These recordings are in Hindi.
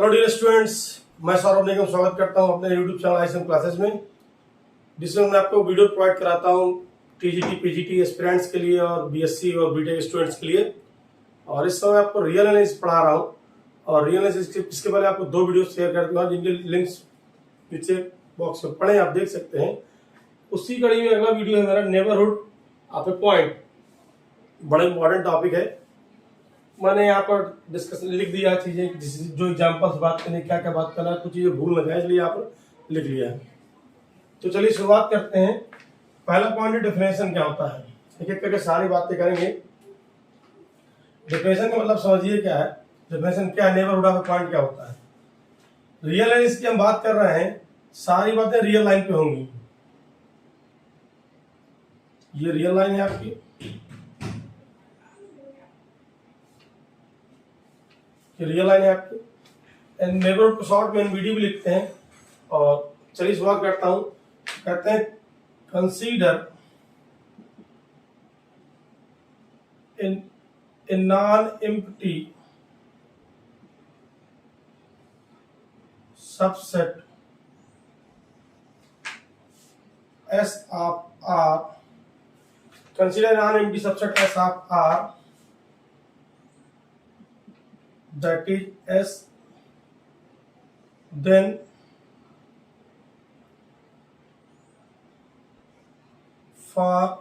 हेलो डियर स्टूडेंट्स, मैं सौरभ निगम स्वागत करता हूं अपने यूट्यूब चैनल आईसीएम क्लासेस में, जिसमें मैं आपको वीडियो प्रोवाइड कराता हूं टीजीटी पीजीटी एस्पिरेंट्स के लिए और बीएससी और बीटेक स्टूडेंट्स के लिए। और इस समय आपको रियल एनालिसिस पढ़ा रहा हूं और रियल एनालिसिस इसके पहले आपको दो वीडियो शेयर कर दूंगा जिनके लिंक्स नीचे बॉक्स में पड़े आप देख सकते हैं। उसी कड़ी में अगला वीडियो है मेरा नेबरहुड ऑफ ए पॉइंट, बड़ा इंपॉर्टेंट टॉपिक है। मैंने यहाँ पर डिस्कशन लिख दिया चीजें, जो एग्जाम्पल्स बात करनी, क्या क्या बात करना, कुछ चीजें भूल न जाए इसलिए यहाँ पर लिख लिया है। तो चलिए शुरुआत करते हैं। पहला पॉइंट है डेफिनेशन क्या होता है। एक एक करके सारी बातें करेंगे। डेफिनेशन का मतलब समझिए क्या है। डेफिनेशन क्या है, नेबरहुड ऑफ ए पॉइंट क्या होता है। रियल लाइन की हम बात कर रहे हैं, सारी बातें रियल लाइन पे होंगी। ये रियल लाइन है आपकी, रियल लाइन है आपकी। एंड नेबरहुड को शॉर्ट में एनबीडी भी लिखते हैं। और चलिए शुरुआत करता हूं। कहते हैं consider in non empty subset S of R, consider non-empty subset S of R that is S, then for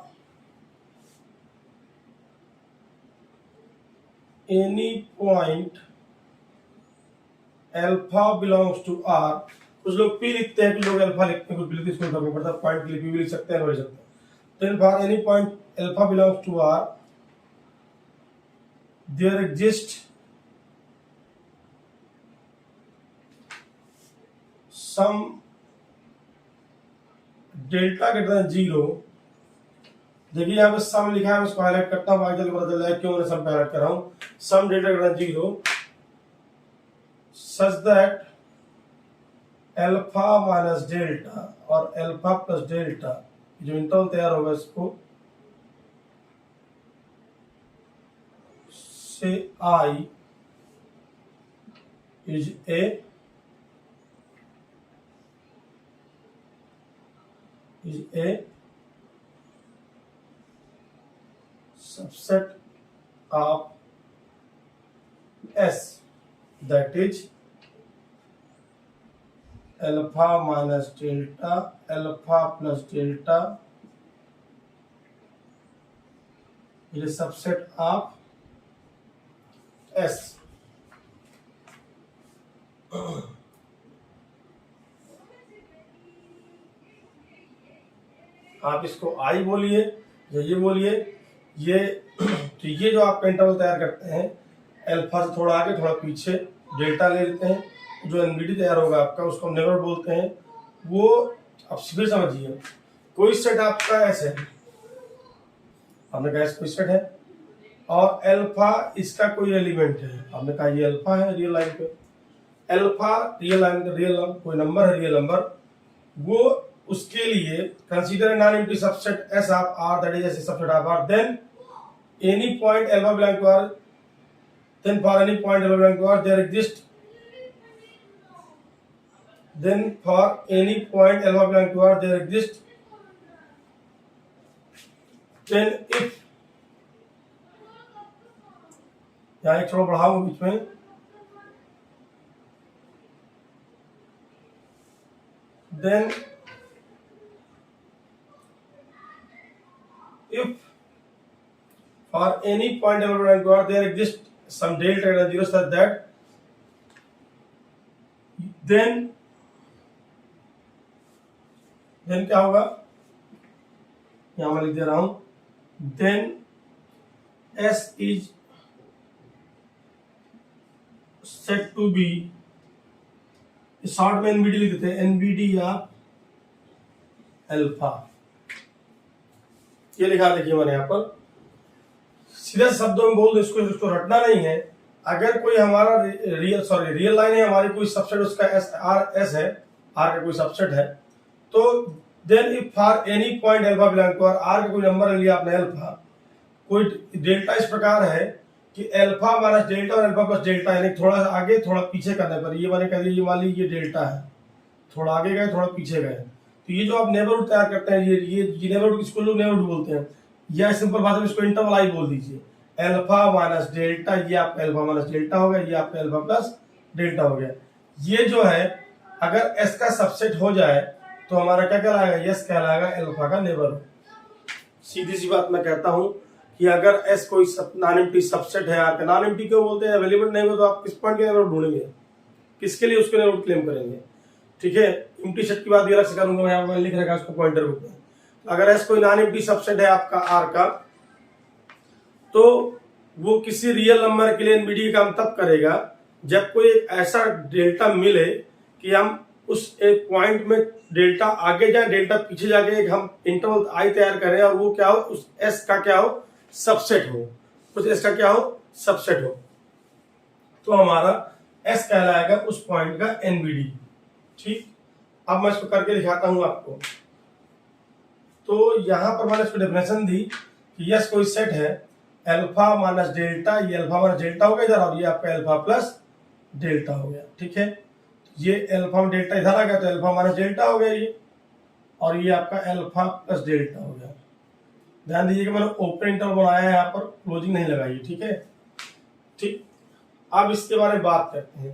any point alpha belongs to R। कुछ लोग P लिखते हैं, कुछ लोग अल्फा लिखते हैं, कुछ लिखते इसको करना पड़ता है। पॉइंट के लिए P भी लिख सकते हैं, लिख सकते हैं। Then for any point alpha belongs to R, there exists some delta greater than 0। देखिए यहाँ पे सम लिखा है, मैं उसको हाईलाइट करता हूँ, आगे पता चल जाए क्यों मैं सम हाईलाइट कर रहा हूँ। Some delta greater than 0 such that alpha minus delta और अल्फा प्लस डेल्टा जो इंटरवल तैयार होगा इसको से I is a subset of S that is alpha minus delta alpha plus delta is a subset of S. आप इसको आई बोलिए या ये बोलिए, ये तो ये जो आप इंटरवल तैयार करते हैं, अल्फा से थोड़ा आगे थोड़ा पीछे डेल्टा ले लेते हैं, जो एनबीडी तैयार होगा आपका उसको हम नेबरहुड बोलते हैं। वो आप फिर समझिए, कोई सेट आपका ऐसे है, हमने कहा कोई सेट है और अल्फा इसका कोई एलिमेंट है, हमने कहा ये अल्फा है रियल लाइन पे। अल्फा रियल लाइन का रियल कोई नंबर है, रियल नंबर, वो उसके लिए consider non empty subset S of R that is subset of R, then any point alpha belong to R, then for any point alpha belong to R there exist, then for any point alpha belong to R there exists, then if, यहाँ एक थोड़ा बढ़ाऊं बीच में, then if for any point alpha belong to R there exists some delta greater than 0 such that, then क्या होगा, यहां मैं लिख दे रहा हूं, then S is set to be, short में एनबीडी लिख देते हैं, एनबीडी या अल्फा। ये लिखा देखिए मैंने यहाँ पर, सीधे शब्दों में बोल दो, इसको रटना नहीं है। अगर कोई हमारा रियल लाइन है, हमारी कोई सबसेट उसका एस है, आर का कोई सबसेट है, तो then if for any point alpha belong to R का कोई नंबर लिया आपने अल्फा, कोई डेल्टा इस प्रकार है कि अल्फा माइनस डेल्टा और अल्फा प्लस डेल्टा, यानी थोड़ा आगे थोड़ा पीछे करने पर ये मैंने कह दिया, ये मान लीजिए ये डेल्टा है, थोड़ा आगे गए थोड़ा पीछे गए, तो ये जो आप नेबरहुड तैयार करते हैं, ये नेबरहुड किसको लोग नेबरहुड बोलते हैं, या सिंपल भाषा में इसको इंटरवल आई बोल दीजिए। अल्फा माइनस डेल्टा, ये आपका अल्फा माइनस डेल्टा हो गया, ये आपका अल्फा प्लस डेल्टा हो गया। ये जो है अगर एस का सबसेट हो जाए तो हमारा क्या कहलाएगा, यस कहलाएगा अल्फा का नेबरहुड। सीधी सी बात मैं कहता हूं कि अगर एस कोई नॉन एम्प्टी सबसेट है आपका, नॉन एम्प्टी क्यों बोलते हैं, अवेलेबल नहीं हो तो आप किस पॉइंट के नेबरहुड ढूंढेंगे, किसके लिए उसके नेबरहुड क्लेम करेंगे। ठीक है, एम्प्टी सेट की बात भी अलग से करूंगा मैं, यहाँ पर लिख रखा उसको पॉइंटर बुक में। अगर एस कोई नॉन एम्प्टी सबसेट है आपका आर का, तो वो किसी रियल नंबर के लिए एनबीडी काम तब करेगा जब कोई ऐसा डेल्टा मिले कि हम उस एक पॉइंट में डेल्टा आगे जाए, डेल्टा पीछे जाके एक हम इंटरवल आई तैयार करें और वो क्या हो, उस एस का क्या हो, सबसेट हो, उस एस का क्या हो, सबसेट हो, तो हमारा एस कहलाएगा उस पॉइंट का एनबीडी। ठीक, अब मैं इसको करके दिखाता हूं आपको। तो यहां पर मैंने इसको डेफिनेशन दी कि यस कोई सेट है अल्फा माइनस डेल्टा, ये अल्फा माइनस डेल्टा हो गया इधर, और ये आपका अल्फा प्लस डेल्टा हो गया। ठीक है, ये अल्फा में डेल्टा इधर आ गया तो अल्फा माइनस डेल्टा हो गया ये, और ये आपका अल्फा प्लस डेल्टा हो गया। ध्यान दीजिए कि मैंने ओपन इंटरवल बनाया है, यहाँ पर क्लोजिंग नहीं लगाई। ठीक है, ठीक, अब इसके बारे में बात करते हैं।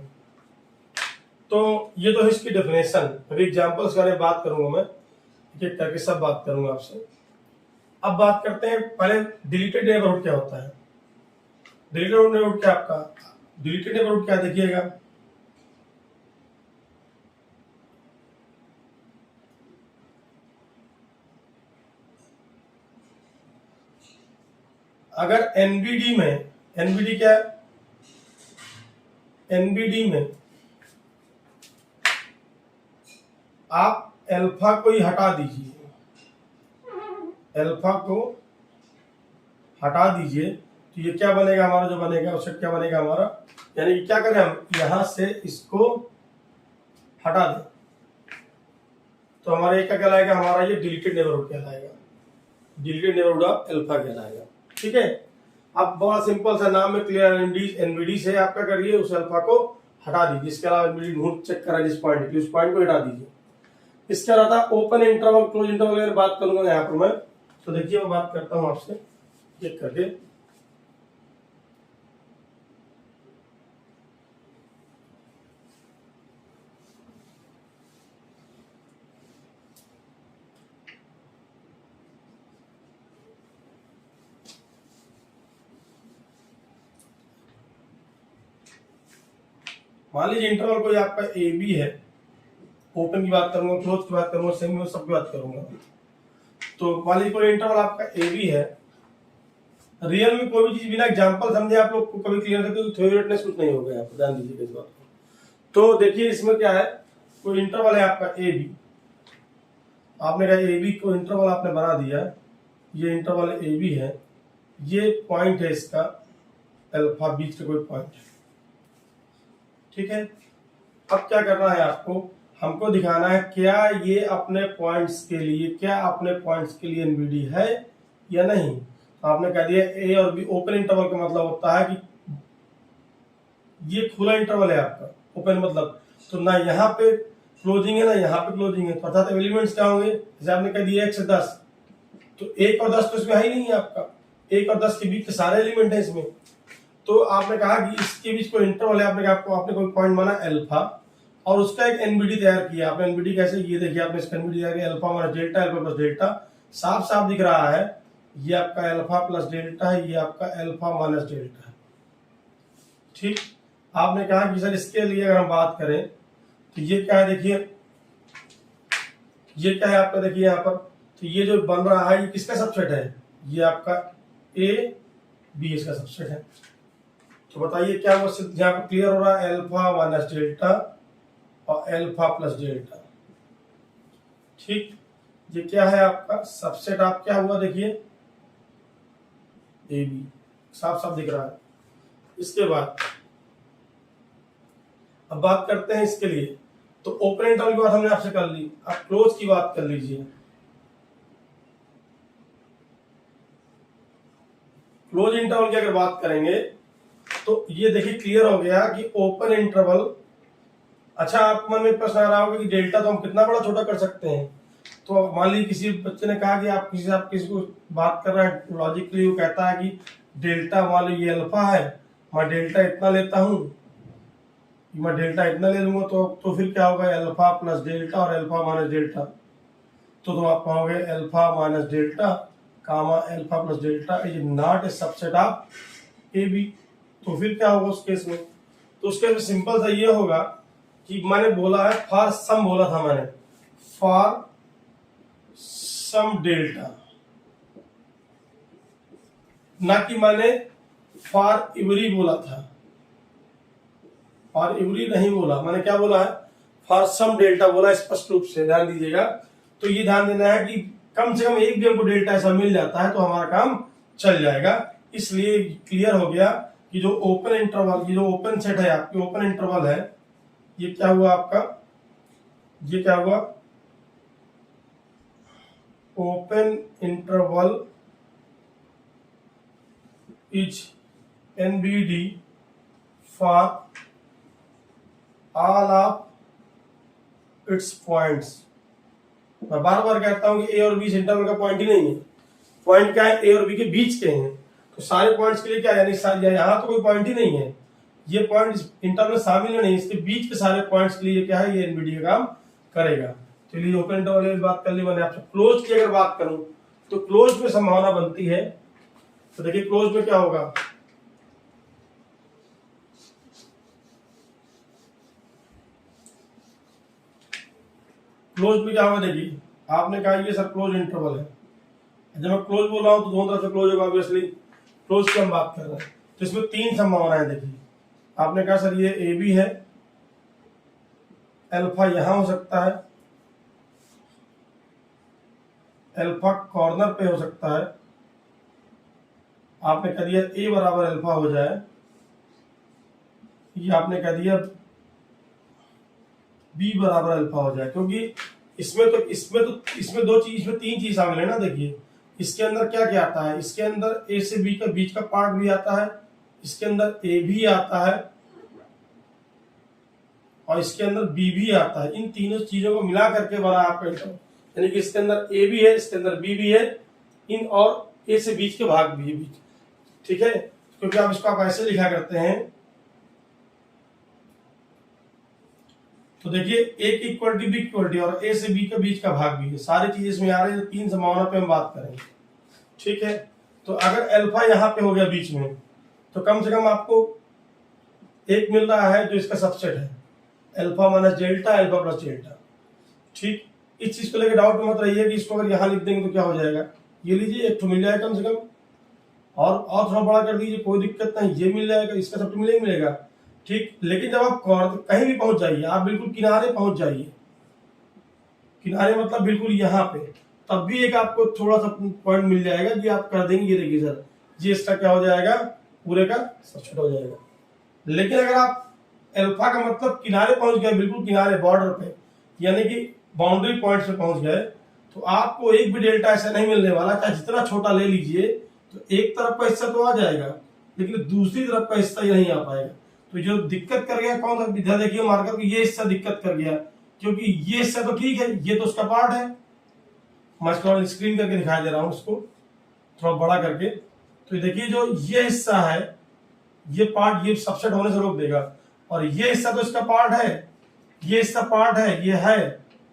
तो ये तो है इसकी डेफिनेशन, अभी एग्जाम्पल्स के बारे में बात करूंगा मैं, एक करके सब बात करूंगा आपसे। अब बात करते हैं पहले डिलीटेड नेबरहुड क्या होता है। डिलीटेड नेबरहुड क्या आपका, डिलीटेड नेबरहुड क्या देखिएगा, अगर एनबीडी में, एनबीडी क्या है, एनबीडी में आप अल्फा को ही हटा दीजिए, अल्फा को हटा दीजिए तो ये क्या बनेगा हमारा, जो बनेगा उससे क्या बनेगा हमारा, यानी कि क्या करें हम यहां से इसको हटा दें तो हमारा ये क्या कहलाएगा, हमारा ये डिलीटेड नेबरहुड कहलाएगा, डिलीटेड नेबरहुड ऑफ अल्फा कहलाएगा। ठीक है, अब बड़ा सिंपल सा नाम में क्लियर, एनबीडी से आप क्या करिए, उस अल्फा को हटा दीजिए, इसके अलावा एनबीडी ढूंढ चेक करा जिस पॉइंट की, उस पॉइंट को हटा दीजिए। इसके अलावा ओपन इंटरवल क्लोज इंटरवल की बात करूंगा यहाँ पर मैं, तो देखिए मैं बात करता हूं आपसे चेक करके। मान लीजिए इंटरवल कोई आपका ए बी है, ओपन की बात करूंगा, क्लोज की बात करूंगा, सेमी में सबकी बात करूंगा। तो मान लीजिए कोई इंटरवल आपका ए बी है, रियल में कोई भी चीज बिना एग्जांपल समझे आप लोग को कभी क्लियर करके थ्योरेटिकनेस कुछ नहीं होगा, आप ध्यान दीजिए इस बात को। तो देखिए इसमें क्या है, कोई इंटरवल है आपका ए बी, आपने कहा ए बी को इंटरवल आपने बना दिया, ये इंटरवल ए बी है, ये पॉइंट है इसका अल्फा, बीच का कोई पॉइंट। ठीक है, अब क्या करना है आपको, हमको दिखाना है क्या ये अपने पॉइंट्स के लिए, क्या अपने पॉइंट्स के लिए एनबीडी है या नहीं। तो आपने कह दिया ए और बी, ओपन इंटरवल का मतलब होता है कि ये खुला इंटरवल है आपका, ओपन मतलब तो ना यहाँ पे क्लोजिंग है ना यहाँ पे क्लोजिंग है, तो अर्थात एलिमेंट्स क्या होंगे, जैसे आपने कह दिया 1 से 10, तो 1 और 10 तो इसमें है ही नहीं है आपका, 1 और 10 के बीच के सारे एलिमेंट है इसमें। तो आपने कहा कि इसके बीच कोई इंटरवल है, आपने कहा आपने कोई पॉइंट माना अल्फा और उसका एक एनबीडी तैयार किया आपने। एनबीडी कैसे, ये देखिए आपने इसका एनबीडी तैयार किया, alpha minus delta, alpha plus delta, साफ साफ दिख रहा है ये आपका अल्फा प्लस डेल्टा है, ये आपका अल्फा माइनस डेल्टा है। ठीक, आपने कहा कि सर इसके लिए अगर हम बात करें तो ये क्या है, देखिए ये क्या है आपका, देखिए यहाँ पर, तो ये जो बन रहा है ये किसका सबसेट है, ये आपका ए बी इसका सबसेट है। तो बताइए क्या वो यहाँ पर क्लियर हो रहा है, अल्फा माइनस डेल्टा और अल्फा प्लस डेल्टा। ठीक, ये क्या है आपका सबसेट, आप क्या हुआ देखिए ए बी, साफ साफ दिख रहा है। इसके बाद अब बात करते हैं इसके लिए, तो ओपन इंटरवल की बात हमने आपसे कर ली, अब क्लोज की बात कर लीजिए। क्लोज इंटरवल की अगर बात करेंगे तो ये देखिए क्लियर हो गया कि ओपन इंटरवल। अच्छा, आप मन में प्रश्न आ रहा होगा कि डेल्टा तो हम कितना बड़ा छोटा कर सकते हैं। तो मान लीजिए किसी बच्चे ने कहा कि आप किसी को बात कर रहे हैं लॉजिकली, वो कहता है कि डेल्टा मान लीजिए अल्फा है, मैं डेल्टा इतना लेता हूँ, मैं डेल्टा इतना ले लूंगा तो फिर क्या होगा, अल्फा प्लस डेल्टा और अल्फा माइनस डेल्टा। तो आप पाओगे alpha minus delta comma alpha plus delta is not a subset of A B. तो फिर क्या होगा उस केस में, तो उसके लिए सिंपल सा ये होगा कि मैंने बोला है फॉर सम, बोला था मैंने फॉर सम डेल्टा, ना कि मैंने फॉर एवरी बोला था। फॉर एवरी नहीं बोला, मैंने क्या बोला है, फॉर सम डेल्टा बोला, स्पष्ट रूप से ध्यान दीजिएगा। तो ये ध्यान देना है कि कम से कम एक भी हमको डेल्टा ऐसा मिल जाता है तो हमारा काम चल जाएगा। इसलिए क्लियर हो गया कि जो ओपन इंटरवल, ये जो ओपन सेट है आपकी, ओपन इंटरवल है, ये क्या हुआ आपका, ये क्या हुआ, open interval is NBD for all of its points. मैं बार बार कहता हूं कि ए और बी इंटरवल का पॉइंट ही नहीं है। पॉइंट क्या है, ए और बी के बीच के हैं। तो सारे पॉइंट्स के लिए क्या, यानी यहाँ तो कोई पॉइंट ही नहीं है, ये पॉइंट इंटरवल शामिल है नहीं, इसके बीच के सारे पॉइंट्स के लिए क्या है, ये एनबीडी का काम करेगा। चलिए ओपन इंटरवल की बात कर ली मैंने आपसे। क्लोज की अगर बात करूं तो क्लोज में संभावना बनती है, तो देखिए क्लोज में क्या होगा, क्लोज में क्या होगा, देखिए आपने कहा ये सर क्लोज इंटरवल है, जब मैं क्लोज बोल रहा हूं तो दोनों तरफ से क्लोज होगा, ऑब्वियसली क्लोज की हम बात कर रहे हैं। तो इसमें तीन संभावनाएं देखिए, आपने कहा सर ये ए बी है, अल्फा यहां हो सकता है, अल्फा कॉर्नर पे हो सकता है, आपने कह दिया ए बराबर अल्फा हो जाए, ये आपने कह दिया बी बराबर अल्फा हो जाए, क्योंकि इसमें दो चीज, इसमें तीन चीज शामिल है ना। देखिए इसके अंदर क्या क्या आता है, इसके अंदर ए से बी का बीच का पार्ट भी आता है, इसके अंदर ए भी आता है और इसके अंदर बी भी आता है। इन तीनों चीजों को मिला करके बना आपका इंटरवल, यानी कि इसके अंदर ए भी है, इसके अंदर बी भी है, इन और ए से बीच के भाग भी है बीच, ठीक है। क्योंकि आप इसको आप ऐसे लिखा करते हैं, तो देखिए ए की इक्वलिटी बी इक्वलिटी और ए से बी के बीच का भाग भी है, सारी चीज इसमें आ रही है। तीन संभावना पे हम बात करेंगे, ठीक है। तो अगर अल्फा यहाँ पे हो गया बीच में, तो कम से कम आपको एक मिल रहा है जो इसका सबसेट है, alpha minus delta, alpha plus delta, ठीक। इस चीज को लेकर डाउट मत रहिए कि इसको अगर यहाँ लिख देंगे तो क्या हो जाएगा, ये लीजिए एक तो मिल जाएगा कम से कम, और थोड़ा बड़ा कर दीजिए, कोई दिक्कत नहीं, ये मिल जाएगा, इसका सब मिलेगा, ठीक। लेकिन जब आप कहीं भी पहुंच जाइए, आप बिल्कुल किनारे पहुंच जाइए, किनारे मतलब बिल्कुल यहाँ पे, तब भी एक आपको थोड़ा सा पॉइंट मिल जाएगा कि आप कर देंगे, ये देखिए सर जी इसका क्या हो जाएगा, पूरे का सबसेट हो जाएगा। लेकिन अगर आप अल्फा का मतलब किनारे पहुंच गए, बिल्कुल किनारे बॉर्डर पे, यानी कि बाउंड्री पॉइंट पे पहुंच गए, तो आपको एक भी डेल्टा ऐसा नहीं मिलने वाला, चाहे जितना छोटा ले लीजिए, तो एक तरफ का हिस्सा तो आ जाएगा लेकिन दूसरी तरफ का हिस्सा ही नहीं आ पाएगा। तो जो दिक्कत कर गया कौन सा, इधर देखिए मार्कर, ये हिस्सा दिक्कत कर गया, क्योंकि ये हिस्सा तो ठीक है, ये तो उसका पार्ट है। मैं इसको स्क्रीन करके दिखाई दे रहा हूं, इसको थोड़ा बड़ा करके। तो देखिए जो ये हिस्सा है, ये पार्ट, ये सबसेट होने से रोक देगा, और ये हिस्सा तो इसका पार्ट है, ये हिस्सा पार्ट है, ये है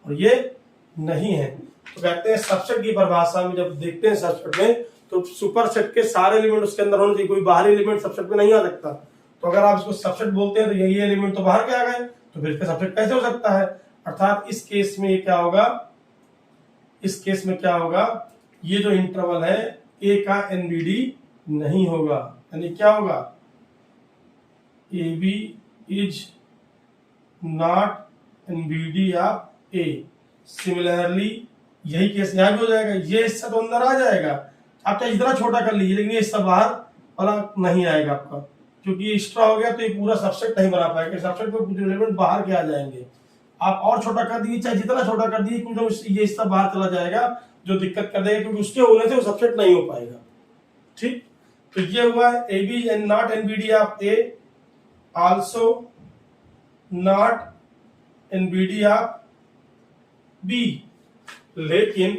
और ये नहीं है। तो कहते हैं सबसेट की परिभाषा में जब देखते हैं सबसेट में, तो सुपर सेट के सारे एलिमेंट उसके अंदर होने चाहिए, कोई बाहरी एलिमेंट सबसेट में नहीं आ सकता। तो अगर आप इसको सबसेट बोलते हैं तो ये एलिमेंट तो बाहर के आ गए, तो फिर इसका सबसेट कैसे हो सकता है। अर्थात इस केस में ये क्या होगा, इस केस में क्या होगा, ये जो इंटरवल है ए का एनबीडी नहीं होगा, यानी क्या होगा, A B is not NBD of A. Similarly यही केस यहाँ भी हो जाएगा, ये हिस्सा तो अंदर आ जाएगा, आप चाहे इतना छोटा कर लीजिए, लेकिन ये हिस्सा बाहर वाला नहीं आएगा आपका, क्योंकि ये एक्स्ट्रा हो गया तो ये पूरा सबसेट नहीं बना पाएगा। सबसेट में कुछ एलिमेंट बाहर के आ जाएंगे, आप और छोटा कर दीजिए, चाहे जितना छोटा कर दीजिए, कुछ ये हिस्सा बाहर चला जाएगा जो दिक्कत कर देगा, क्योंकि उसके होने से वो सबसेट नहीं हो पाएगा, ठीक। तो ये हुआ A B and not NBD of A, also not NBD of B, लेकिन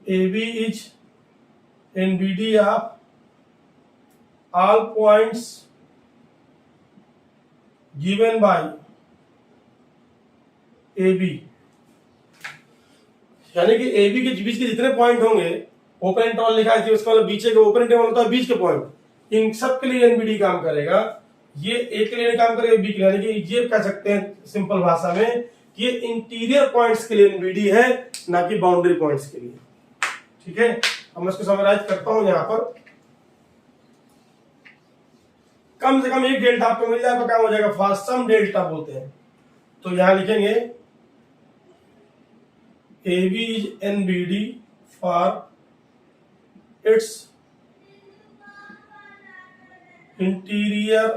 A B is NBD of all points given by AB, यानी कि AB के बीच के जितने पॉइंट होंगे, ओपन इंटरवल लिखा है उसका मतलब बीच के ओपन इंटरवल होता है बीच के पॉइंट, इन सब के लिए एनबीडी काम करेगा। ये ए के लिए काम करेगा, बी के लिए, यानी कि ये कह सकते हैं सिंपल भाषा में कि ये इंटीरियर पॉइंट्स के लिए एनबीडी है, ना कि बाउंड्री पॉइंट्स के लिए। ठीक है, अब मैं इसको समराइज करता हूं। यहां पर कम से कम एक डेल्टा आपको मिल जाएगा, क्या हो जाएगा, फॉर सम डेल्टा बोलते हैं। तो यहां लिखेंगे A B is NBD for its interior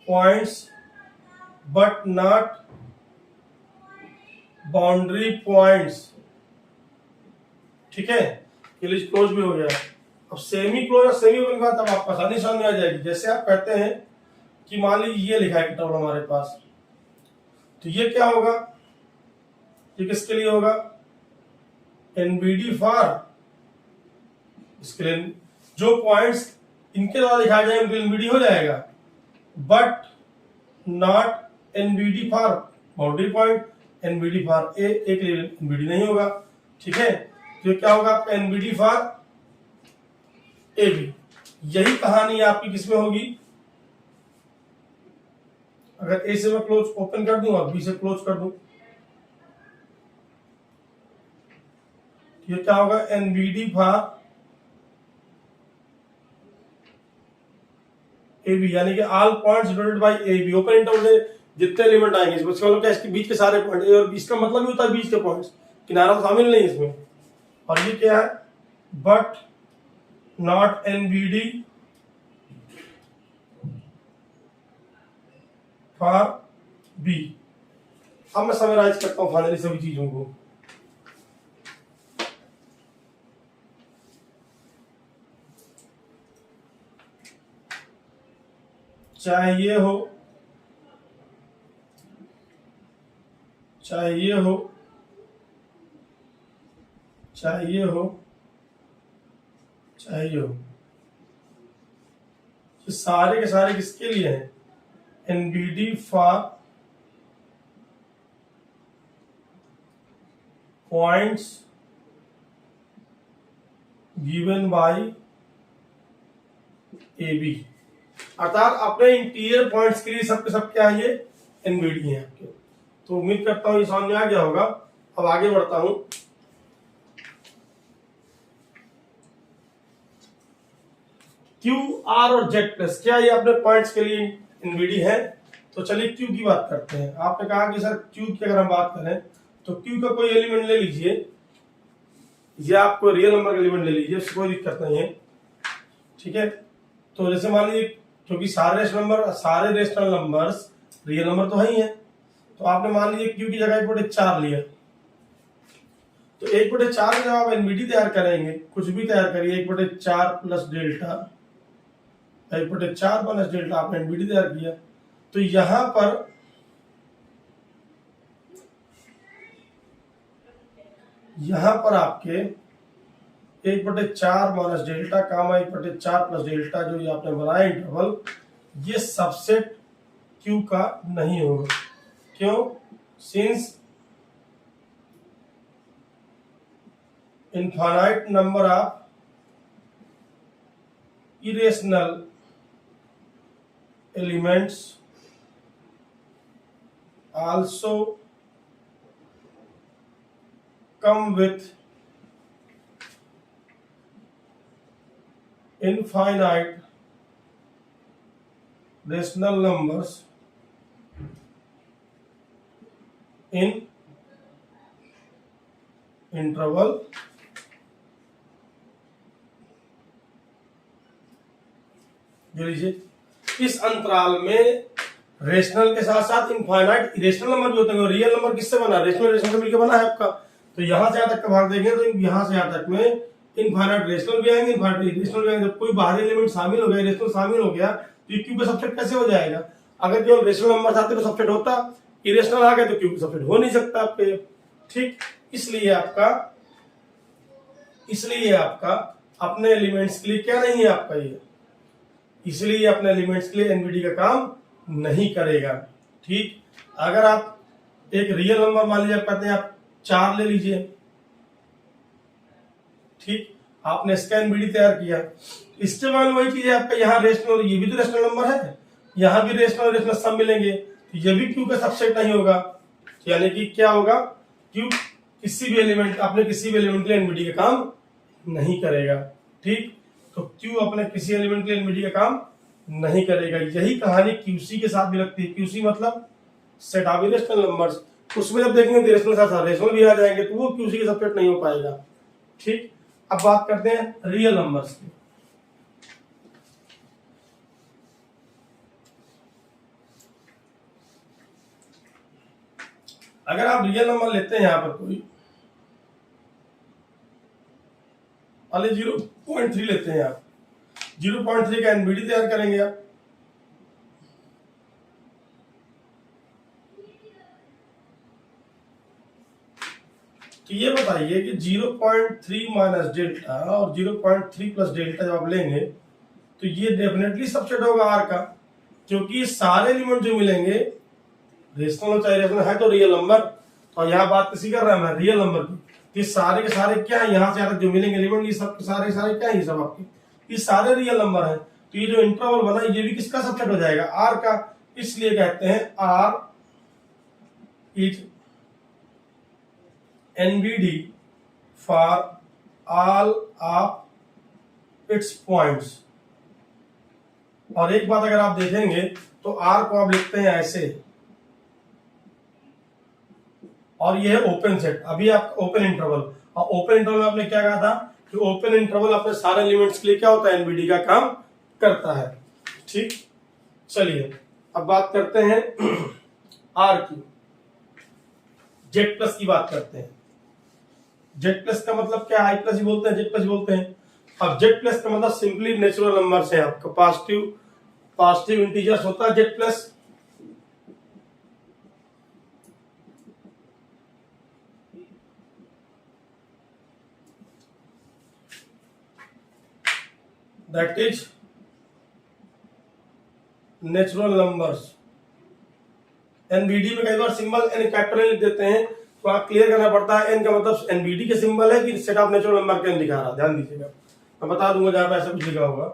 points but not boundary points. ठीक है, ये लिस्ट क्लोज भी हो गया। अब सेमी क्लोज और सेमी ओपन की बात अब आपको आसानी समझ में आ जाएगी। जैसे आप कहते हैं कि मान लीजिए ये लिखा है इंटरवल हमारे पास, तो ये क्या होगा, ये किसके लिए होगा, एनबीडी फॉर, इसके लिए जो पॉइंट्स इनके द्वारा दिखाया जाए उनके एनबीडी हो जाएगा, but not NBD for boundary point, NBD for a के लिए एनबीडी नहीं होगा। ठीक है, तो क्या होगा आपका एनबीडी फॉर ए बी। यही कहानी आपकी किसमें होगी, अगर ए से मैं क्लोज ओपन कर दूं और बी से क्लोज कर दूं, ये क्या होगा, एनबीडी फॉर ए बी, यानी कि all points denoted by A B. Open interval में जितने एलिमेंट आएंगे इसमें, इसका मतलब क्या, इसके बीच के सारे पॉइंट, और इसका मतलब ही होता है बीच के पॉइंट्स, किनारा तो शामिल नहीं इसमें। और ये क्या है, but not NBD for B. अब मैं समराइज करता हूं फाइनली सभी चीजों को। चाहे ये हो, चाहे ये हो, चाहे ये हो, चाहे ये हो, ये सारे के सारे किसके लिए हैं, NBD for points given by A B. अर्थात अपने इंटीरियर पॉइंट्स के लिए सबके सब क्या है, ये एनबीडी है आपके। तो उम्मीद करता हूं ये समझ में आ गया होगा। अब आगे बढ़ता हूं। क्यू, आर और जेड प्लस, क्या ये अपने पॉइंट्स के लिए एनबीडी है? तो चलिए क्यू की बात करते हैं। आपने कहा कि सर क्यू की अगर हम बात करें तो क्यू का कोई एलिमेंट ले लीजिए, या आपको रियल नंबर का एलिमेंट ले लीजिए, उससे कोई दिक्कत नहीं है। ठीक है, तो जैसे मान लीजिए, क्योंकि सारे रेशनल नंबर्स रियल नंबर तो है ही है, तो आपने मान लीजिए क्यू की जगह 1/4 लिया, तो 1/4 जब आप एनबीडी तैयार करेंगे, कुछ भी तैयार करिए, 1/4 प्लस डेल्टा, 1/4 माइनस डेल्टा आपने एनबीडी तैयार किया, तो यहां पर आपके 1/4 माइनस डेल्टा कामा 1/4 प्लस डेल्टा जो ये आपने बनाया इंटरवल, ये सबसेट क्यू का नहीं होगा। क्यों? Since infinite number of irrational elements also come with infinite rational numbers in interval जो लीजिए इस अंतराल में रेशनल के साथ साथ इनफाइनाइट इरेशनल नंबर भी होते हैं। रियल नंबर किससे बना? रेशनल से मिलकर बना है आपका। तो यहाँ से यहाँ तक का भाग देंगे तो यहाँ से यहाँ तक में इनफाइनाइट रेशनल भी आएंगे, इनफाइनाइट रेशनल भी आएंगे। जब कोई बाहरी एलिमेंट शामिल हो गया, रेशनल शामिल हो गया, तो क्यू का सबसेट कैसे हो जाएगा? अगर केवल रेशनल नंबर आते तो सबसेट होता, इरेशनल आ गए तो क्यू का सबसेट हो नहीं सकता आपके। ठीक, इसलिए आपका अपने एलिमेंट्स के लिए क्या नहीं है आपका ये, इसलिए अपने एलिमेंट्स के लिए एनवीडी का काम नहीं करेगा। ठीक, अगर आप एक रियल नंबर मान लीजिए, आप कहते हैं आप 4 ले लीजिए, ठीक, आपने इसका एनवीडी तैयार किया, इसके बाद वही चीज है आपका यहाँ रेशनल, ये भी तो रेशनल नंबर है, यहाँ भी रेशनल सब मिलेंगे, तो ये भी क्यू का सबसेट नहीं होगा। यानी कि क्या होगा, क्यू किसी भी एलिमेंट के लिए एनवीडी का काम नहीं करेगा। ठीक, तो क्यू अपने किसी एलिमेंट के लिए एनवीडी का काम नहीं करेगा। यही कहानी क्यूसी के साथ भी लगती है। क्यूसी मतलब सेट ऑफ रेशनल नंबर्स, उसमें जब देखेंगे रेशनल साथ रेशनल भी आ जाएंगे तो वो क्यूसी के सबसेट नहीं हो पाएगा। ठीक, अब बात करते हैं रियल नंबर्स की। अगर आप रियल नंबर लेते हैं यहां पर कोई 0.3 लेते हैं आप, 0.3 का एनवीडी तैयार करेंगे आप। तो ये बताइए कि 0.3 माइनस डेल्टा और 0.3 प्लस डेल्टा जब आप लेंगे तो ये डेफिनेटली सबसेट होगा आर का, क्योंकि सारे एलिमेंट जो मिलेंगे रेशनल चाहे रेशनल है तो रियल नंबर, और यहाँ बात किसी कर रहा है मैं रियल नंबर की, ये सारे के सारे क्या है, यहाँ से यहाँ तक जो मिलेंगे एलिमेंट ये सब सारे सारे क्या है, ये सब आपके ये सारे रियल नंबर है। तो ये जो इंटरवल बना ये भी किसका सबसेट हो जाएगा, आर का। इसलिए कहते हैं R is NVD for all of its points। और एक बात अगर आप देखेंगे तो R को आप लिखते हैं ऐसे, और ये है ओपन सेट, अभी आप ओपन इंटरवल, और ओपन इंटरवल में आपने क्या कहा था कि ओपन इंटरवल अपने सारे एलिमेंट्स के लिए क्या होता है, एनवीडी का काम करता है। ठीक, चलिए अब बात करते हैं R की, जेड प्लस की बात करते हैं। जेड प्लस का मतलब क्या, आई प्लस ही बोलते हैं, जेड प्लस ही बोलते हैं। अब जेड प्लस का मतलब सिंपली नेचुरल नंबर्स हैं आपका, पॉजिटिव इंटीजर्स होता है Z plus. That is natural numbers. NVD में कई बार सिंबल एन कैपिटल लिख देते हैं, तो आप क्लियर करना पड़ता है एन का मतलब एनवीडी के सिंबल है कि सेट ऑफ नेचुरल नंबर के दिखा रहा है, ध्यान दीजिएगा। मैं बता दूंगा जहां पे ऐसा कुछ लिखा होगा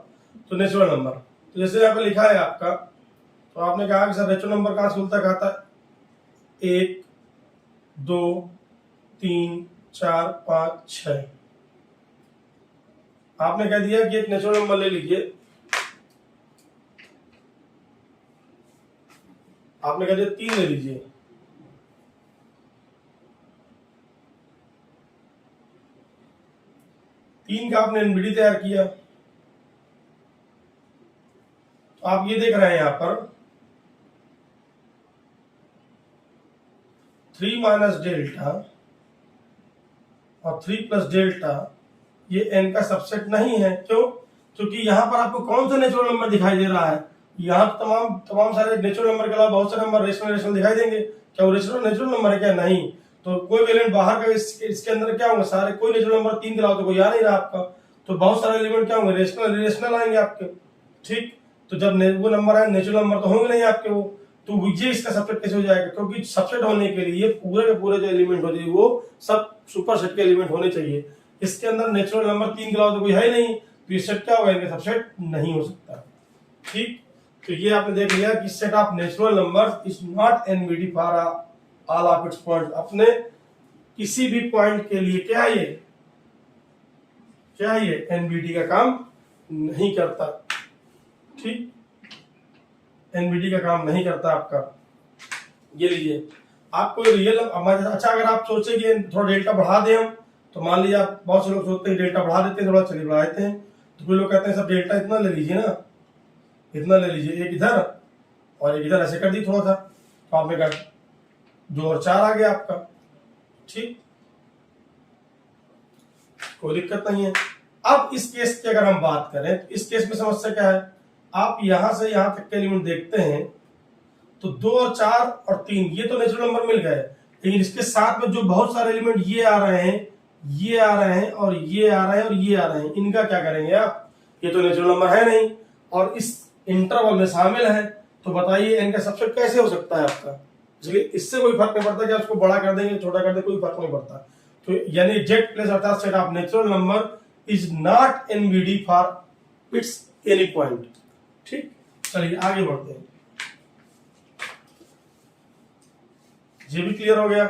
तो नेचुरल नंबर। तो जैसे यहाँ पे लिखा है आपका, तो आपने कहा कि सर नेचुरल नंबर कहां से खुलता खाता है, 1 2 3 4 5 6। आपने कह दिया कि एक नेचुरल नंबर ले लीजिए, आपने कह दिया 3 ले लीजिए, तीन का आपने एनवीडी तैयार किया। तो आप ये देख रहे हैं यहां पर 3 माइनस डेल्टा और 3 प्लस डेल्टा ये एन का सबसेट नहीं है। क्यों? क्योंकि यहां पर आपको कौन सा नेचुरल नंबर दिखाई दे रहा है, यहाँ तमाम सारे नेचुरल नंबर के अलावा बहुत सारे नंबर रेशनल दिखाई देंगे। क्या वो नेचुरल नंबर है क्या? नहीं। तो कोई भी एलिमेंट बाहर का इसके अंदर क्या होंगे, सारे कोई नेचुरल नंबर 3 के अलावा तो कोई आ नहीं रहा आपका, तो बहुत सारे एलिमेंट क्या होंगे, रेशनल आएंगे आपके। ठीक, तो जब वो नंबर आए नेचुरल नंबर तो होंगे नहीं आपके वो, तो ये इसका सबसेट कैसे हो जाएगा? क्योंकि सबसेट होने के लिए पूरे के पूरे जो एलिमेंट होते हैं वो सब सुपर सेट के एलिमेंट होने चाहिए। इसके अंदर नेचुरल नंबर 3 के अलावा तो कोई है ही नहीं, तो ये सेट क्या होगा, इनका सबसेट नहीं हो सकता। ठीक, तो ये आपने देख लिया कि set of natural numbers is not NVD for all of its points. अपने किसी भी पॉइंट के लिए क्या ये एनवीडी का काम नहीं करता। ठीक, एनवीडी का काम नहीं करता आपका। ये लीजिए, आपको रियल अच्छा अगर आप सोचे कि थोड़ा डेल्टा बढ़ा दें हम, तो मान लीजिए आप बहुत से लोग सोचते हैं डेल्टा बढ़ा देते हैं, थोड़ा चलिए बढ़ा देते हैं, तो कोई लोग कहते हैं सब डेल्टा इतना ले लीजिए ना, इतना ले लीजिए, एक इधर और एक इधर, ऐसे कर दी थोड़ा सा, तो आपने कहा 2 और 4 आ गया आपका। ठीक, कोई दिक्कत नहीं है। अब इस केस की अगर हम बात करें तो इस केस में समस्या क्या है, आप यहां से यहां तक के एलिमेंट देखते हैं तो 2 और 4 और 3 ये तो नेचुरल नंबर मिल गए, लेकिन इसके साथ में जो बहुत सारे एलिमेंट ये आ रहे हैं, ये आ रहे हैं और ये आ रहे हैं और ये आ रहे हैं, इनका क्या करेंगे आप, ये तो नेचुरल नंबर है नहीं और इस इंटरवल में शामिल है, तो बताइए इनका सबसेट कैसे हो सकता है आपका। इसलिए इससे कोई फर्क नहीं पड़ता कि आप उसको बड़ा कर देंगे छोटा कर देंगे, कोई फर्क नहीं पड़ता। तो यानी जेड प्लस अर्थात set of natural number is not NBD for it's any point. ठीक, चलिए आगे बढ़ते हैं। ये भी क्लियर हो गया।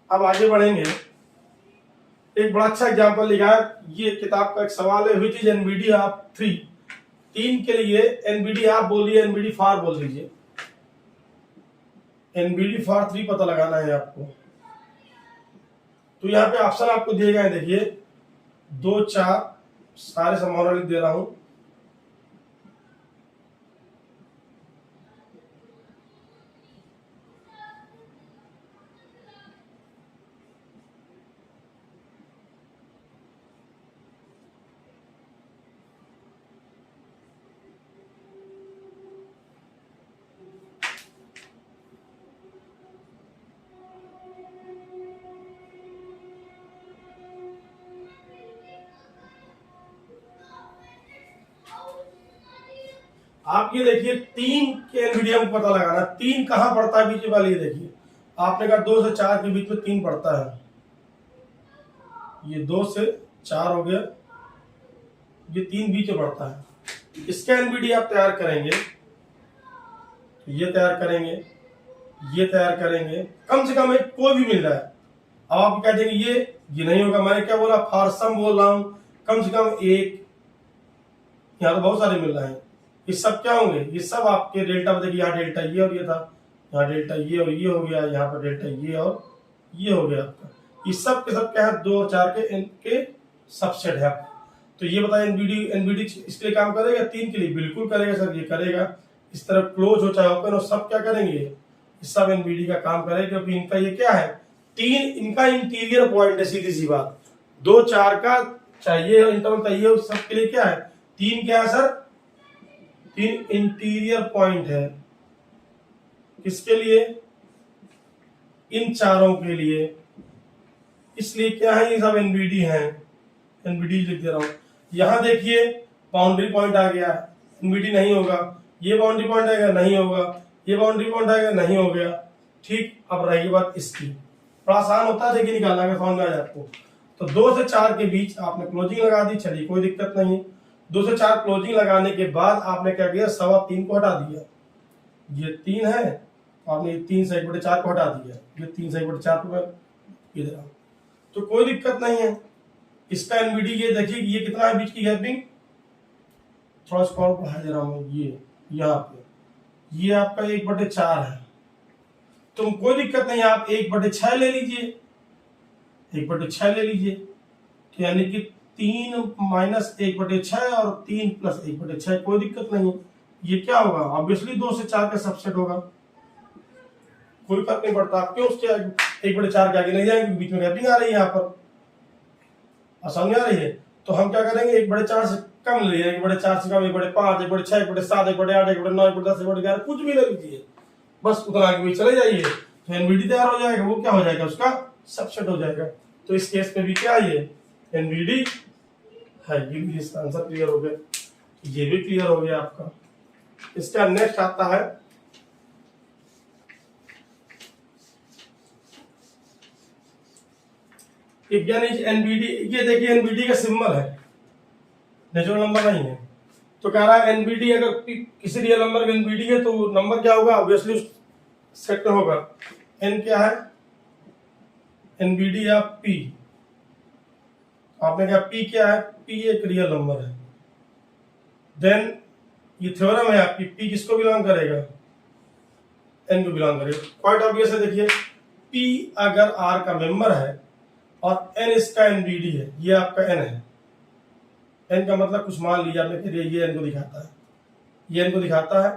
अब आगे बढ़ेंगे। एक बड़ा अच्छा एग्जांपल लिखा है, ये किताब का एक सवाल है, विच इज एनबीडी ऑफ 3। 3 के लिए एनबीडी आप बोलिए, एनबीडी फॉर बोल दीजिए। एनबीडी फॉर 3 पता लगाना है आपको। तो यहाँ पे ऑप्शन आपको दिए गए हैं, देखिए 2 4 सारे संभावना लिख दे रहा हूं। आप ये देखिए 3 के एनबीडी को पता लगाना, 3 कहां पड़ता है बीच वाली, ये देखिए आपने कहा 2 से 4 के बीच में 3 पड़ता है, ये 2 से 4 हो गया, ये 3 बीच में पड़ता है। इसका एनबीडी आप तैयार करेंगे, ये तैयार करेंगे, ये तैयार करेंगे, कम से कम एक कोई भी मिल रहा है। अब आप कह देंगे ये नहीं होगा, मैंने क्या बोला, फारसम बोल रहा हूं, कम से कम एक, यहाँ तो बहुत सारे मिल रहे हैं। ये सब क्या होंगे, ये सब आपके डेल्टा में, देखिए यहाँ डेल्टा ये और ये था, यहाँ डेल्टा ये और ये हो गया, यहाँ पर डेल्टा ये और ये हो गया आपका। ये सब के सब क्या है, 2 और 4 के इनके सबसेट है आपका। तो ये बताए एनबीडी इसके लिए काम करेगा, 3 के लिए बिल्कुल करेगा सर, ये करेगा। इस तरफ क्लोज हो चाहे ओपन हो, सब क्या करेंगे, सब एनबीडी का काम करेगा, क्योंकि इनका ये क्या है, 3 इनका इंटीरियर पॉइंट है, सीधी सी बात। 2 4 का चाहिए इंटरवल चाहिए, उस सब के लिए क्या है, 3 क्या है सर, 3 इंटीरियर पॉइंट है। किसके लिए, इन चारों के लिए। इसलिए क्या है, ये सब एनबीडी है, एनबीडी लिख दे रहा हूं। यहां देखिए बाउंड्री पॉइंट आ गया, एनबीडी नहीं होगा, ये बाउंड्री पॉइंट आएगा नहीं होगा, ये बाउंड्री पॉइंट आएगा नहीं हो गया। ठीक, अब रही बात इसकी, बड़ा आसान होता है देखिए निकालना, अगर समझ में आ जाए आपको। तो 2 से 4 के बीच आपने क्लोजिंग लगा दी, चलिए कोई दिक्कत नहीं है। 2 से 4 क्लोजिंग लगाने के बाद आपने क्या किया, 3.25 को हटा दिया, ये 3 है, आपने 3 से 1/4 को हटा दिया, ये 3 से 1/4 को इधर आओ, तो कोई दिक्कत नहीं है। इसका एनबीडी ये देखिए, ये कितना है बीच की गैपिंग, थोड़ा सा और बढ़ा दे रहा हूं, ये यहाँ पे ये आपका 1/4 है, तो कोई दिक्कत नहीं, आप 1/6 ले लीजिए, 1/6 ले लीजिए, तो यानी कि 3 माइनस 1/6 और 3 प्लस 1/6, कोई दिक्कत नहीं। ये क्या होगा, ऑब्वियसली 2 से 4 का सबसेट होगा, कोई फर्क नहीं पड़ता। आप क्यों उसके 1/4 के आगे नहीं जाएंगे, बीच में गैपिंग आ रही है, यहाँ पर आसानी आ रही है, तो हम क्या करेंगे, 1/4 से कम ले लीजिए, 1/4 से कम 1/5, 1/6, 1/7, 1/8, 1/9, 1/10, 1/11, कुछ भी ले लीजिए, बस उतना आगे भी चले जाइए, तो एनबीडी तैयार हो जाएगा, वो क्या हो जाएगा, उसका सबसेट हो जाएगा। तो इस केस में भी क्या है, ये एनबीडी है, ये भी इसका आंसर क्लियर हो गया, ये भी क्लियर हो गया आपका। इसका नेक्स्ट आता है एनबीडी, ये देखिए एनबीडी का सिंबल है, नेचुरल नंबर नहीं है, तो कह रहा है एनबीडी, अगर किसी रियल नंबर का एनबीडी है तो नंबर क्या होगा, ऑब्वियसली उस सेट में होगा। एन क्या है, एनबीडी या पी, आपने कहा पी क्या है, पी एक रियल नंबर है। देन ये थ्योरम है आपकी, पी किसको बिलोंग करेगा, एन को बिलोंग करेगा। क्वाइट ऑब्वियस है, देखिए पी अगर आर का मेंबर है और एन इसका एनबीडी है, ये आपका एन है, एन का मतलब कुछ मान लीजिए आपने, ये एन को दिखाता है, ये एन को दिखाता है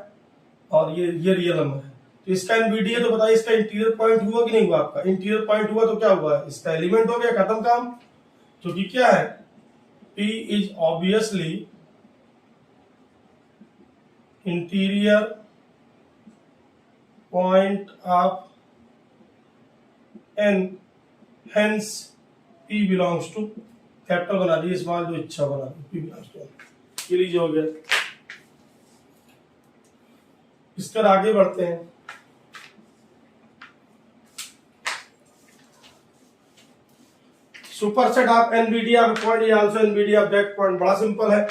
और ये रियल नंबर है, तो इसका एनबीडी है, तो बताइए इसका इंटीरियर पॉइंट हुआ कि नहीं हुआ, आपका इंटीरियर पॉइंट हुआ तो क्या हुआ, इसका एलिमेंट हो गया, खत्म काम। जो कि क्या है, P is obviously interior point of n, hence P belongs to, capital बना दिए, स्मॉल जो इच्छा बना दी, P बिलोंग्स टू n। ये लीजिए हो गया। इस पर आगे बढ़ते हैं। Superset of NBD of point is also NBD of that point. बड़ा सिंपल है।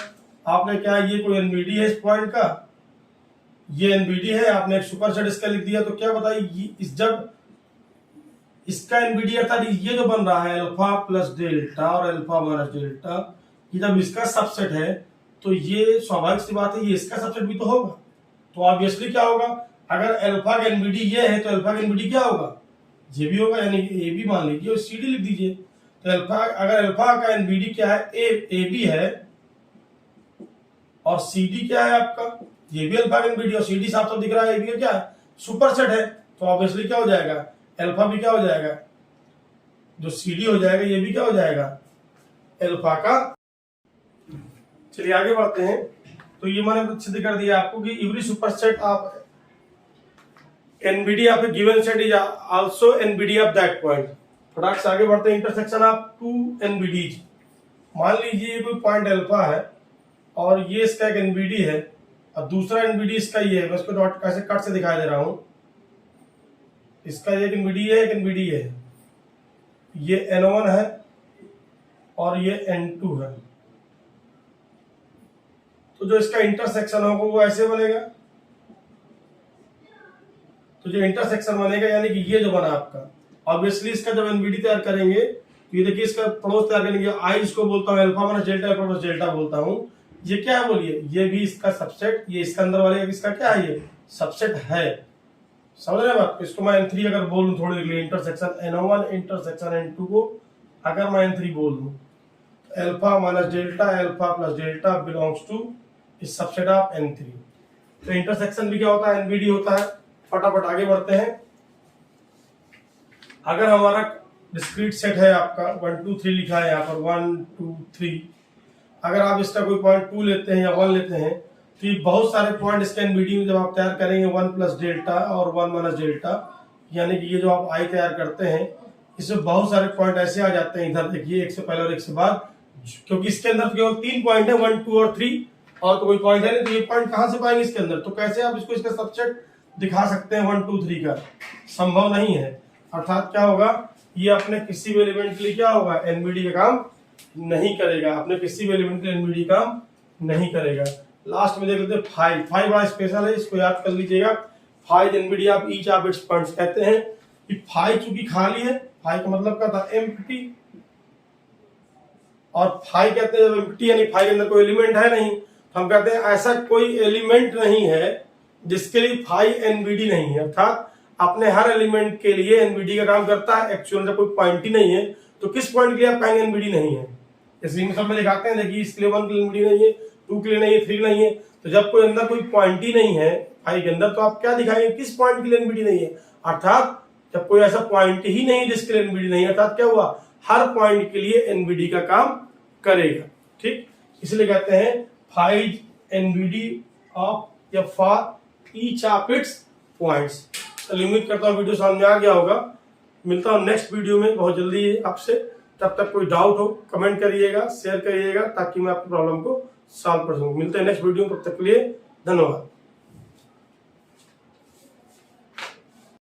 आपने क्या, ये कोई एनबीडी है इस पॉइंट का, ये एनबीडी है, आपने एक सुपरसेट इसका लिख दिया, तो क्या बताइए, इस जब इसका एनबीडी अर्थात ये जो बन रहा है अल्फा प्लस डेल्टा और अल्फा माइनस डेल्टा, ये जब इसका सबसेट है तो ये स्वाभाविक सी बात है ये इसका सबसेट भी तो होगा। तो ऑब्वियसली क्या होगा, अगर अल्फा का एनबीडी ये है तो अल्फा का एनबीडी क्या होगा, ये भी होगा, यानी ए बी मान लीजिए और सी डी लिख दीजिए। तो अल्फा, अगर अल्फा का एनबीडी क्या है, ए बी है और सी डी क्या है आपका, ये भी अल्फा का एनबीडी और सी डी साफ साफ दिख रहा है, ए बी का क्या है, सुपरसेट है। तो ऑब्वियसली क्या हो जाएगा, अल्फा भी क्या हो जाएगा, जो सी डी हो जाएगा ये भी क्या हो जाएगा, अल्फा का। चलिए आगे बढ़ते हैं। तो ये मैंने सिद्ध कर दिया आपको कि every superset of NBD of A given set is also NBD of that point. फटाक से आगे बढ़ते हैं। Intersection of two NBDs. मान लीजिए कोई पॉइंट अल्फा है और ये इसका एक एनबीडी है और दूसरा एनबीडी इसका ये है। मैं इसको डॉट ऐसे कट से दिखाई दे रहा हूं। इसका एक एनबीडी है, एक एनबीडी है, ये N1 है और ये N2 है। तो जो इसका इंटरसेक्शन होगा वो ऐसे बनेगा। तो जो इंटरसेक्शन बनेगा यानी कि ये जो बना आपका, ऑब्वियसली इसका जब एनबीडी तैयार करेंगे तो ये देखिए इसका पड़ोस तैयार करेंगे, आई इसको बोलता हूँ alpha minus delta, alpha plus delta बोलता हूँ। ये क्या है बोलिए, ये भी इसका सबसेट, ये इसका अंदर वाले इसका क्या है, ये सबसेट है। समझ रहे बात। इसको मैं N3 अगर बोलूं थोड़ी देर के लिए, इंटरसेक्शन N1 इंटरसेक्शन N2 को अगर मैं N3 बोल दूं, alpha minus delta alpha plus delta belongs to इस सबसेट ऑफ N3। तो इंटरसेक्शन भी क्या होता है, एनबीडी होता है। फटाफट आगे बढ़ते हैं। अगर हमारा डिस्क्रीट सेट है आपका 1 2 3 लिखा है यहाँ पर 1 2 3, अगर आप इसका कोई पॉइंट 2 लेते हैं या 1 लेते हैं तो ये बहुत सारे पॉइंट इसके एनबीडी में जब आप तैयार करेंगे 1 प्लस डेल्टा और 1 माइनस डेल्टा, यानी कि ये जो आप आई तैयार करते हैं इसमें बहुत सारे पॉइंट ऐसे आ जाते हैं। इधर देखिए, एक से पहले और एक से बाद, क्योंकि इसके अंदर केवल 3 पॉइंट है, 1 2 और 3, और तो कोई पॉइंट है नहीं। तो ये पॉइंट कहां से पाएंगे इसके अंदर, तो कैसे आप इसको इसका सबसेट दिखा सकते हैं 1 2 3 का, संभव नहीं है। अर्थात क्या होगा, ये अपने किसी भी एलिमेंट के लिए क्या होगा, एनबीडी का काम नहीं करेगा, अपने किसी भी एलिमेंट के लिए एनबीडी काम नहीं करेगा। लास्ट में देख लेते हैं फाइव। फाइव बड़ा स्पेशल है, इसको याद कर लीजिएगा। Five NBD of each of its points कहते हैं कि फाइव चूंकि खाली है, फाइव का मतलब क्या था, एम्प्टी, और फाइव कहते हैं जब एम्प्टी यानी फाइव के अंदर कोई एलिमेंट है नहीं, तो हम कहते हैं ऐसा कोई एलिमेंट नहीं है जिसके लिए फाइव एनबीडी नहीं है। अर्थात अपने हर एलिमेंट के लिए एनबीडी का काम करता है। एक्चुअल में कोई पॉइंट ही नहीं है तो किस पॉइंट के लिए आप कहेंगे एनबीडी नहीं है। इसलिए सब में दिखाते हैं, देखिए इसके लिए 1 के लिए एनबीडी नहीं है, 2 के लिए नहीं है, 3 नहीं है। तो जब कोई अंदर कोई पॉइंट ही नहीं है फाइव के अंदर, तो आप क्या दिखाएंगे, किस पॉइंट के लिए एनबीडी नहीं है। अर्थात जब कोई ऐसा पॉइंट ही नहीं है जिसके लिए एनबीडी नहीं है, अर्थात क्या हुआ, हर पॉइंट के लिए एनबीडी का काम करेगा। ठीक, इसलिए कहते हैं फाइव एनबीडी ऑफ या for each of its points. चलिए उम्मीद करता हूँ वीडियो समझ में आ गया होगा। मिलता हूँ नेक्स्ट वीडियो में बहुत जल्दी आपसे। तब तक कोई डाउट हो कमेंट करिएगा, शेयर करिएगा, ताकि मैं आपकी प्रॉब्लम को सॉल्व कर सकूँ। मिलते हैं नेक्स्ट वीडियो में, तब तक के लिए धन्यवाद।